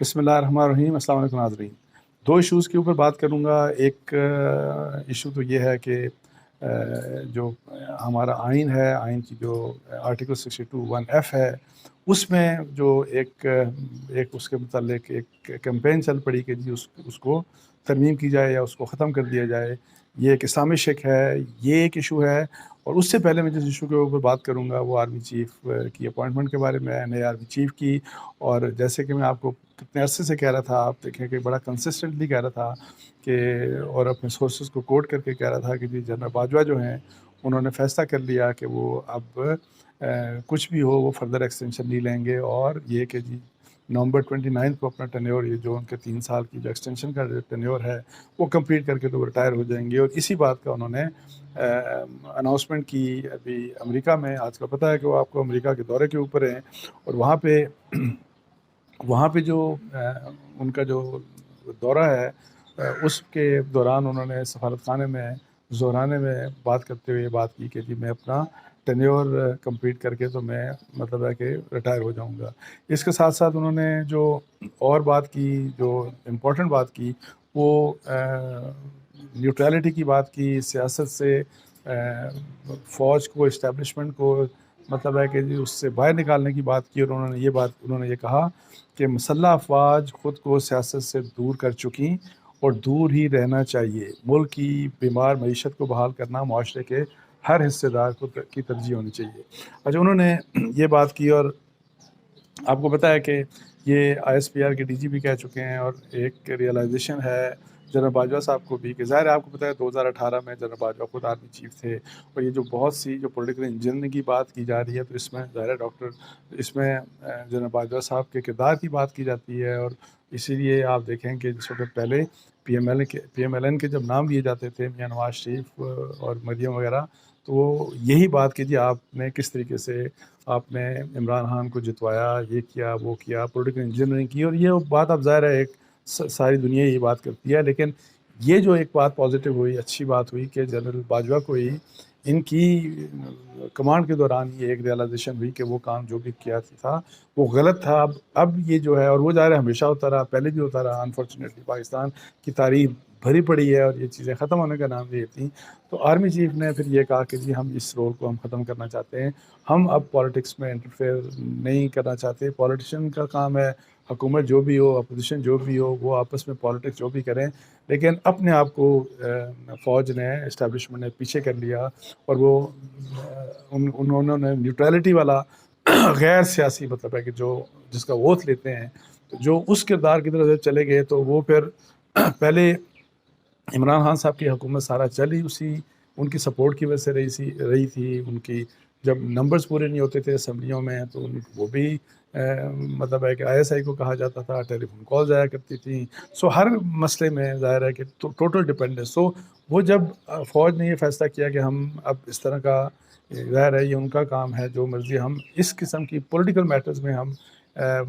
بسم اللہ الرحمن الرحیم۔ السلام علیکم ناظرین۔ دو ایشوز کے اوپر بات کروں گا۔ ایک ایشو تو یہ ہے کہ جو ہمارا آئین ہے، آئین کی جو آرٹیکل 62(1)(f) ہے، اس میں جو ایک اس کے متعلق ایک کیمپین چل پڑی کہ جی اس کو ترمیم کی جائے یا اس کو ختم کر دیا جائے۔ یہ ایک اسلامی شک ہے، یہ ایک ایشو ہے۔ اور اس سے پہلے میں جس ایشو کے اوپر بات کروں گا وہ آرمی چیف کی اپوائنٹمنٹ کے بارے میں ہے، نئے آرمی چیف کی۔ اور جیسے کہ میں آپ کو کتنے عرصے سے کہہ رہا تھا، آپ دیکھیں کہ بڑا کنسسٹنٹلی کہہ رہا تھا کہ اور اپنے سورسز کو کوٹ کر کے کہہ رہا تھا کہ جی جنرل باجوہ جو ہیں انہوں نے فیصلہ کر لیا کہ وہ اب کچھ بھی ہو وہ فردر ایکسٹینشن نہیں لیں گے، اور یہ کہ جی نومبر 29 کو اپنا ٹینیور، یہ جو ان کے 3 سال کی جو ایکسٹینشن کا ٹینیور ہے وہ کمپلیٹ کر کے تو ریٹائر ہو جائیں گے۔ اور اسی بات کا انہوں نے اناؤنسمنٹ کی ابھی امریکہ میں۔ آج کا پتہ ہے کہ وہ آپ کو امریکہ کے دورے کے اوپر ہیں، اور وہاں پہ جو ان کا جو دورہ ہے اس کے دوران انہوں نے سفارت خانے میں زہرانے میں بات کرتے ہوئے یہ بات کی کہ جی میں اپنا ٹینیور کمپلیٹ کر کے تو میں مطلب ہے کہ ریٹائر ہو جاؤں گا۔ اس کے ساتھ ساتھ انہوں نے جو اور بات کی، جو امپورٹنٹ بات کی، وہ نیوٹرلٹی کی بات کی، سیاست سے فوج کو، اسٹیبلشمنٹ کو مطلب ہے کہ جی اس سے باہر نکالنے کی بات کی۔ اور انہوں نے یہ کہا کہ مسلح افواج خود کو سیاست سے دور کر چکیں اور دور ہی رہنا چاہیے۔ ملک کی بیمار معیشت کو بحال کرنا معاشرے کے ہر حصے دار کی ترجیح ہونی چاہیے۔ اچھا، انہوں نے یہ بات کی، اور آپ کو پتہ ہے کہ یہ ISPR کے DGP کہہ چکے ہیں، اور ایک ریئلائزیشن ہے جنرل باجوہ صاحب کو بھی کہ ظاہر ہے آپ کو پتہ ہے 2018 میں جنرل باجوہ خود آرمی چیف تھے، اور یہ جو بہت سی جو پولیٹیکل انجینئرنگ کی بات کی جا رہی ہے تو اس میں ظاہر ہے اس میں جنرل باجوہ صاحب کے کردار کی بات کی جاتی ہے۔ اور اسی لیے آپ دیکھیں کہ جس وقت پہلے PMLN کے جب نام لیے جاتے تھے، میاں نواز شریف اور مریم وغیرہ، تو وہ یہی بات کہ جی آپ نے کس طریقے سے آپ نے عمران خان کو جتوایا، یہ کیا وہ کیا، پولیٹیکل انجینئرنگ کی، اور یہ بات اب ظاہر ہے ایک ساری دنیا یہ بات کرتی ہے۔ لیکن یہ جو ایک بات پازیٹیو ہوئی، اچھی بات ہوئی کہ جنرل باجوہ کو ہی ان کی کمانڈ کے دوران یہ ایک ریئلائزیشن ہوئی کہ وہ کام جو بھی کیا تھا وہ غلط تھا۔ اب یہ جو ہے، اور وہ ظاہر ہے ہمیشہ ہوتا رہا، پہلے بھی ہوتا رہا، انفارچونیٹلی پاکستان کی تاریخ بھری پڑی ہے اور یہ چیزیں ختم ہونے کا نام نہیں لیتی۔ تو آرمی چیف نے پھر یہ کہا کہ جی ہم اس رول کو ہم ختم کرنا چاہتے ہیں، ہم اب پالیٹکس میں انٹرفیئر نہیں کرنا چاہتے۔ پالیٹیشین کا کام ہے، حکومت جو بھی ہو، اپوزیشن جو بھی ہو، وہ آپس میں پالیٹکس جو بھی کریں، لیکن اپنے آپ کو فوج نے، اسٹیبلشمنٹ نے پیچھے کر لیا، اور وہ انہوں نے نیوٹرلٹی والا غیر سیاسی مطلب ہے کہ جس کا ووٹ لیتے ہیں، جو اس کردار کی طرف سے چلے گئے، تو وہ پھر پہلے عمران خان صاحب کی حکومت سارا چلی اسی ان کی سپورٹ کی وجہ سے رہی تھی۔ ان کی جب نمبرز پورے نہیں ہوتے تھے اسمبلیوں میں تو وہ بھی مطلب ہے کہ ISI کو کہا جاتا تھا، ٹیلی فون کالز آیا کرتی تھیں۔ سو ہر مسئلے میں ظاہر ہے کہ ٹوٹل ڈپینڈنس۔ سو وہ جب فوج نے یہ فیصلہ کیا کہ ہم اب اس طرح کا، ظاہر ہے یہ ان کا کام ہے، جو مرضی ہم اس قسم کی پولیٹیکل میٹرز میں ہم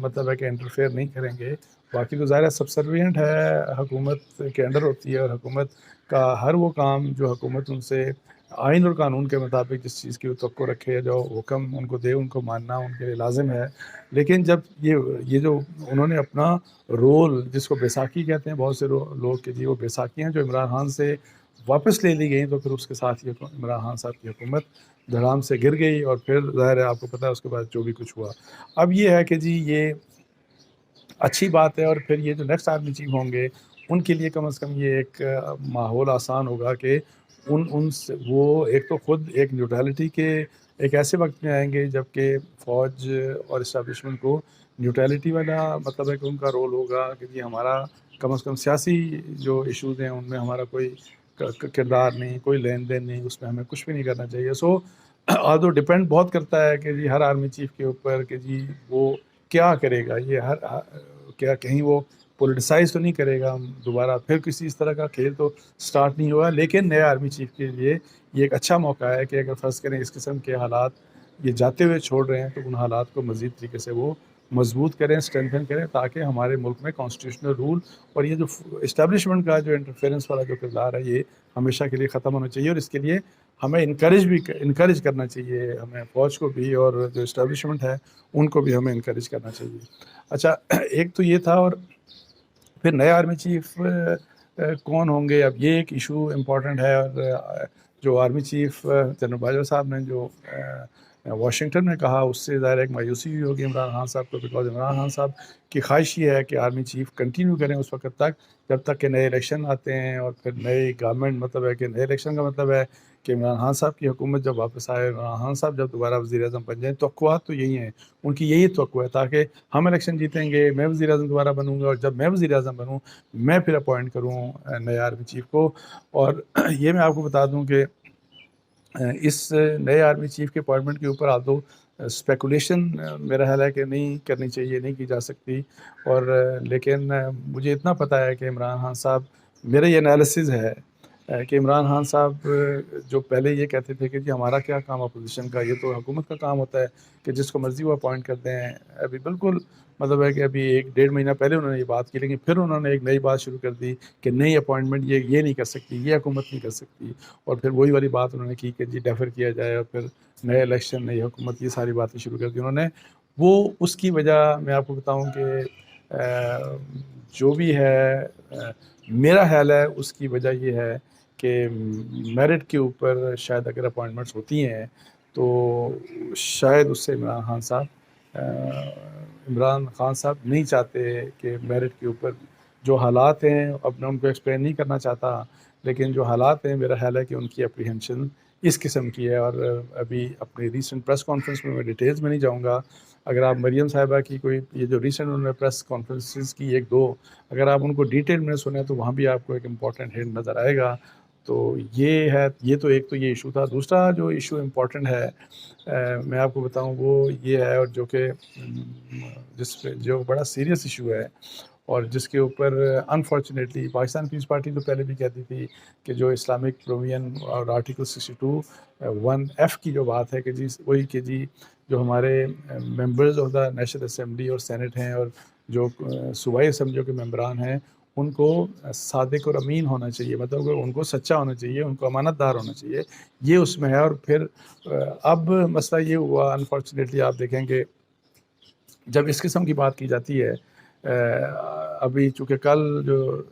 مطلب ہے کہ انٹرفیئر نہیں کریں گے۔ باقی تو ظاہر ہے سبسروینٹ ہے، حکومت کے انڈر ہوتی ہے، اور حکومت کا ہر وہ کام جو حکومت ان سے آئین اور قانون کے مطابق جس چیز کی توقع رکھے، جو حکم ان کو دے، ان کو ماننا ان کے لیے لازم ہے۔ لیکن جب یہ جو انہوں نے اپنا رول، جس کو بیساکھی کہتے ہیں بہت سے لوگ کہ جی وہ بیساکھی ہیں جو عمران خان سے واپس لے لی گئیں، تو پھر اس کے ساتھ یہ عمران خان صاحب کی حکومت دھڑام سے گر گئی، اور پھر ظاہر ہے آپ کو پتہ ہے اس کے بعد جو بھی کچھ ہوا۔ اب یہ ہے کہ جی یہ اچھی بات ہے، اور پھر یہ جو نیکسٹ آرمی چیف ہوں گے ان کے لیے کم از کم یہ ایک ماحول آسان ہوگا کہ وہ ایک تو خود ایک نیوٹرلٹی کے ایک ایسے وقت میں آئیں گے جب کہ فوج اور اسٹیبلشمنٹ کو نیوٹرلٹی والا مطلب ہے کہ ان کا رول ہوگا کہ جی ہمارا کم از کم سیاسی جو ایشوز ہیں ان میں ہمارا کوئی کردار نہیں، کوئی لین دین نہیں، اس میں ہمیں کچھ بھی نہیں کرنا چاہیے۔ سو آدھو ڈپینڈ بہت کرتا ہے کہ جی ہر آرمی چیف کے اوپر کہ جی وہ کیا کرے گا، یہ کیا کہیں وہ پولیٹیسائز تو نہیں کرے گا دوبارہ، پھر کسی اس طرح کا کھیل تو سٹارٹ نہیں ہوگا۔ لیکن نئے آرمی چیف کے لیے یہ ایک اچھا موقع ہے کہ اگر فرض کریں اس قسم کے حالات یہ جاتے ہوئے چھوڑ رہے ہیں تو ان حالات کو مزید طریقے سے وہ مضبوط کریں، اسٹرینتھن کریں، تاکہ ہمارے ملک میں کانسٹیٹیوشنل رول اور یہ جو اسٹیبلشمنٹ کا جو انٹرفیئرنس والا جو کردار ہے یہ ہمیشہ کے لیے ختم ہونا چاہیے، اور اس کے لیے ہمیں انکریج کرنا چاہیے، ہمیں فوج کو بھی اور جو اسٹیبلشمنٹ ہے ان کو بھی ہمیں انکریج کرنا چاہیے۔ اچھا، ایک تو یہ تھا، اور پھر نئے آرمی چیف کون ہوں گے، اب یہ ایک ایشو امپورٹنٹ ہے، اور جو آرمی چیف جنرل باجوہ صاحب نے جو واشنگٹن میں کہا، اس سے ظاہر ایک مایوسی ہوئی ہوگی عمران خان صاحب کو، بیکاز عمران خان صاحب کی خواہش یہ ہے کہ آرمی چیف کنٹینیو کریں اس وقت تک جب تک کہ نئے الیکشن آتے ہیں، اور پھر نئی گورنمنٹ، مطلب ہے کہ نئے الیکشن کا مطلب ہے کہ عمران خان صاحب کی حکومت جب واپس آئے، عمران خان صاحب جب دوبارہ وزیر اعظم بن جائیں۔ توقعات تو یہی ہیں، ان کی یہی توقع ہے، تاکہ ہم الیکشن جیتیں گے، میں وزیر اعظم دوبارہ بنوں گا، اور جب میں وزیر اعظم بنوں میں پھر اپوائنٹ کروں نئے آرمی چیف کو۔ اور یہ میں آپ کو بتا دوں کہ اس نئے آرمی چیف کے اپوائنٹمنٹ کے اوپر آپ تو اسپیکولیشن میرا خیال ہے کہ نہیں کرنی چاہیے، نہیں کی جا سکتی، اور لیکن مجھے اتنا پتہ ہے کہ عمران خان صاحب، میرا یہ انالیسز ہے کہ عمران خان صاحب جو پہلے یہ کہتے تھے کہ جی ہمارا کیا کام اپوزیشن کا، یہ تو حکومت کا کام ہوتا ہے کہ جس کو مرضی وہ اپوائنٹ کرتے ہیں، ابھی بالکل مطلب ہے کہ ابھی 1-1.5 مہینہ پہلے انہوں نے یہ بات کی، لیکن پھر انہوں نے ایک نئی بات شروع کر دی کہ نئی اپوائنٹمنٹ یہ نہیں کر سکتی، یہ حکومت نہیں کر سکتی، اور پھر وہی والی بات انہوں نے کی کہ جی ڈیفر کیا جائے، اور پھر نئے الیکشن، نئی حکومت، یہ ساری باتیں شروع کر دی انہوں نے۔ وہ اس کی وجہ میں آپ کو بتاؤں کہ جو بھی ہے، میرا خیال ہے اس کی وجہ یہ ہے کہ میرٹ کے اوپر شاید اگر اپوائنٹمنٹس ہوتی ہیں تو شاید اس سے عمران خان صاحب نہیں چاہتے کہ میرٹ کے اوپر جو حالات ہیں، اب میں ان کو ایکسپلین نہیں کرنا چاہتا، لیکن جو حالات ہیں میرا خیال ہے کہ ان کی اپریہنشن اس قسم کی ہے۔ اور ابھی اپنی ریسنٹ پریس کانفرنس میں ڈیٹیلز میں نہیں جاؤں گا، اگر آپ مریم صاحبہ کی کوئی یہ جو ریسنٹ انہوں نے پریس کانفرنسز کی 1-2 اگر آپ ان کو ڈیٹیل میں سنیں تو وہاں بھی آپ کو ایک امپورٹنٹ ہنٹ نظر آئے گا۔ تو یہ ہے، یہ تو ایک تو یہ ایشو تھا۔ دوسرا جو ایشو امپورٹنٹ ہے میں آپ کو بتاؤں وہ یہ ہے، اور جو کہ جس پہ جو بڑا سیریس ایشو ہے، اور جس کے اوپر انفارچونیٹلی پاکستان پیپلز پارٹی تو پہلے بھی کہتی تھی کہ جو اسلامک پروویژن اور آرٹیکل 62(1)(f) کی جو بات ہے کہ جی وہی کہ جی جو ہمارے members of the national assembly اور سینٹ ہیں، اور جو صوبائی اسمبلیوں کے ممبران ہیں، ان کو صادق اور امین ہونا چاہیے، مطلب کہ ان کو سچا ہونا چاہیے، ان کو امانت دار ہونا چاہیے، یہ اس میں ہے۔ اور پھر اب مسئلہ یہ ہوا، انفارچونیٹلی آپ دیکھیں کہ جب اس قسم کی بات کی جاتی ہے، ابھی چونکہ کل جو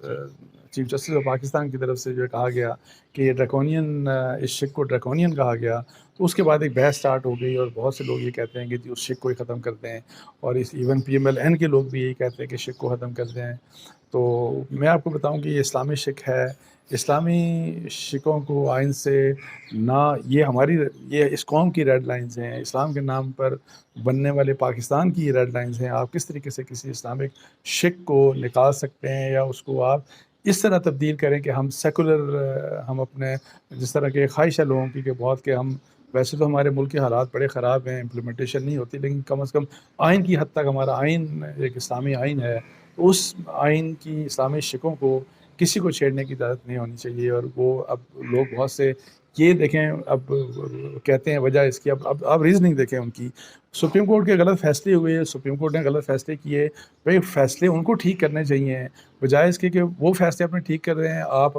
چیف جسٹس آف پاکستان کی طرف سے جو کہا گیا کہ یہ ڈریکونین، اس شک کو ڈریکونین کہا گیا، تو اس کے بعد ایک بحث سٹارٹ ہو گئی، اور بہت سے لوگ یہ کہتے ہیں کہ جی اس شک کو ہی ختم کر دیں، اور اس ایون PMLN کے لوگ بھی یہی کہتے ہیں کہ شک کو ختم کر دیں۔ تو میں آپ کو بتاؤں کہ یہ اسلامی شک ہے، اسلامی شکوں کو آئین سے نہ، یہ اس قوم کی ریڈ لائنز ہیں، اسلام کے نام پر بننے والے پاکستان کی یہ ریڈ لائنز ہیں۔ آپ کس طریقے سے کسی اسلامک شک کو نکال سکتے ہیں، یا اس کو آپ اس طرح تبدیل کریں کہ ہم سیکولر، ہم اپنے جس طرح کے خواہش ہے لوگوں کی کہ بہت کہ ہم ویسے تو ہمارے ملک کے حالات بڑے خراب ہیں، امپلیمنٹیشن نہیں ہوتی، لیکن کم از کم آئین کی حد تک ہمارا آئین ایک اسلامی آئین ہے، تو اس آئین کی اسلامی شکوں کو کسی کو چھیڑنے کی اجازت نہیں ہونی چاہیے۔ اور وہ اب لوگ بہت سے یہ دیکھیں، اب کہتے ہیں وجہ اس کی، اب ریزننگ دیکھیں ان کی، سپریم کورٹ کے غلط فیصلے ہوئے، سپریم کورٹ نے غلط فیصلے کیے، بھائی فیصلے ان کو ٹھیک کرنے چاہیے، بجائے اس کے کہ وہ فیصلے اپنے ٹھیک کر رہے ہیں، آپ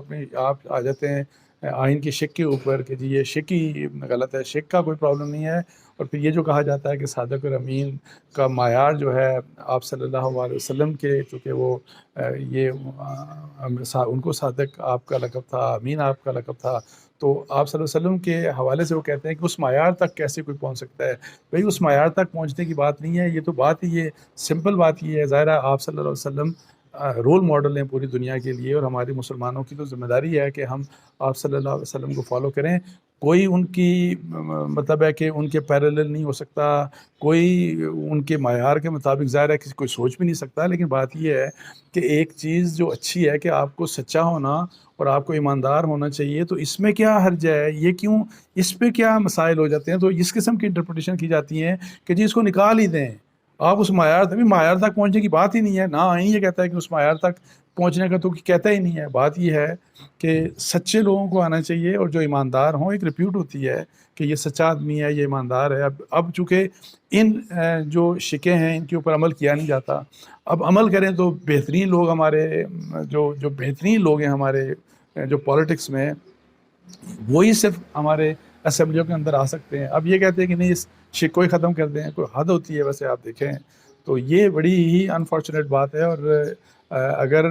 آ جاتے ہیں آئین کے شک کے اوپر کہ جی یہ شک ہی غلط ہے، شک کا کوئی پرابلم نہیں ہے۔ اور پھر یہ جو کہا جاتا ہے کہ صادق اور امین کا معیار جو ہے آپ صلی اللہ علیہ وسلم کے، چونکہ وہ ان کو صادق آپ کا لقب تھا، امین آپ کا لقب تھا، تو آپ صلی اللہ علیہ وسلم کے حوالے سے وہ کہتے ہیں کہ اس معیار تک کیسے کوئی پہنچ سکتا ہے؟ بھئی اس معیار تک پہنچنے کی بات نہیں ہے، یہ تو بات ہی یہ سمپل بات یہ ہے، ظاہر ہے آپ صلی اللہ علیہ وسلم رول ماڈل ہیں پوری دنیا کے لیے، اور ہماری مسلمانوں کی تو ذمہ داری ہے کہ ہم آپ صلی اللہ علیہ وسلم کو فالو کریں۔ کوئی ان کی مطلب ہے کہ ان کے پیرالل نہیں ہو سکتا، کوئی ان کے معیار کے مطابق ظاہر ہے کہ کوئی سوچ بھی نہیں سکتا، لیکن بات یہ ہے کہ ایک چیز جو اچھی ہے کہ آپ کو سچا ہونا اور آپ کو ایماندار ہونا چاہیے، تو اس میں کیا حرج ہے؟ یہ کیوں، اس پہ کیا مسائل ہو جاتے ہیں؟ تو اس قسم کی انٹرپریٹیشن کی جاتی ہیں کہ جی اس کو نکال ہی دیں، آپ اس معیار تک پہنچنے کی بات ہی نہیں ہے، نہ آئین یہ کہتا ہے کہ اس معیار تک پہنچنے کا تو کہتا ہی نہیں ہے. بات یہ ہے کہ سچے لوگوں کو آنا چاہیے اور جو ایماندار ہوں. ایک ریپیوٹ ہوتی ہے کہ یہ سچا آدمی ہے، یہ ایماندار ہے. اب چونکہ ان جو شکیں ہیں ان کے اوپر عمل کیا نہیں جاتا، اب عمل کریں تو بہترین لوگ ہمارے جو بہترین لوگ ہیں ہمارے جو پالیٹکس میں، وہی صرف ہمارے اسمبلیوں کے اندر آ سکتے ہیں. اب یہ کہتے ہیں کہ نہیں اس شک کو ہی ختم کر دیں، کوئی حد ہوتی ہے. ویسے آپ دیکھیں تو یہ بڑی ہی انفارچونیٹ بات ہے. اور اگر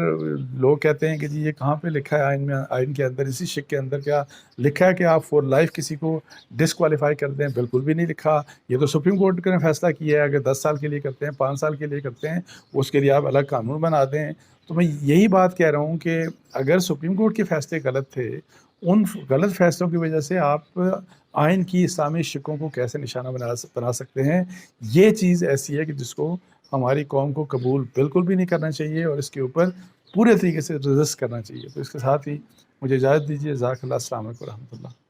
لوگ کہتے ہیں کہ جی یہ کہاں پہ لکھا ہے آئین میں، آئین کے اندر اسی شک کے اندر کیا لکھا ہے کہ آپ فور لائف کسی کو ڈسکوالیفائی کر دیں؟ بالکل بھی نہیں لکھا. یہ تو سپریم کورٹ نے فیصلہ کیا ہے. اگر 10 سال کے لیے کرتے ہیں، 5 سال کے لیے کرتے ہیں، اس کے لیے آپ الگ قانون بنا دیں. تو میں یہی بات کہہ رہا ہوں کہ اگر سپریم کورٹ کے فیصلے غلط تھے، ان غلط فیصلوں کی وجہ سے آپ آئین کی اسلامی شکوں کو کیسے نشانہ بنا سکتے ہیں؟ یہ چیز ایسی ہے کہ جس کو ہماری قوم کو قبول بالکل بھی نہیں کرنا چاہیے اور اس کے اوپر پورے طریقے سے رزسٹ کرنا چاہیے. تو اس کے ساتھ ہی مجھے اجازت دیجیے. جزاک اللہ. السلام علیکم و رحمۃ اللہ.